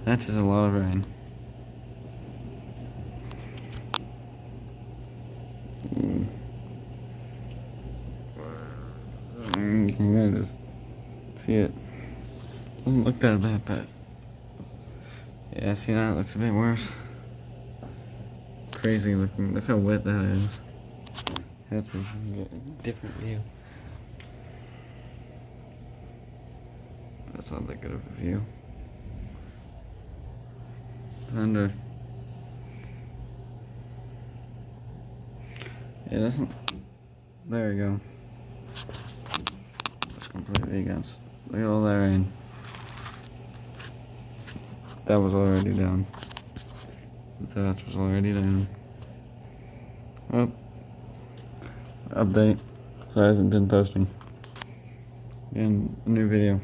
That is a lot of rain. You can kind of just see it. Doesn't look that bad, but yeah, see, now it looks a bit worse. Crazy looking. Look how wet that is. That's a different view. That's not that good of a view. Thunder. It doesn't. There we go. It's completely against. Look at all that rain. That was already down. That was already down. Oh. Update. So I haven't been posting. And a new video.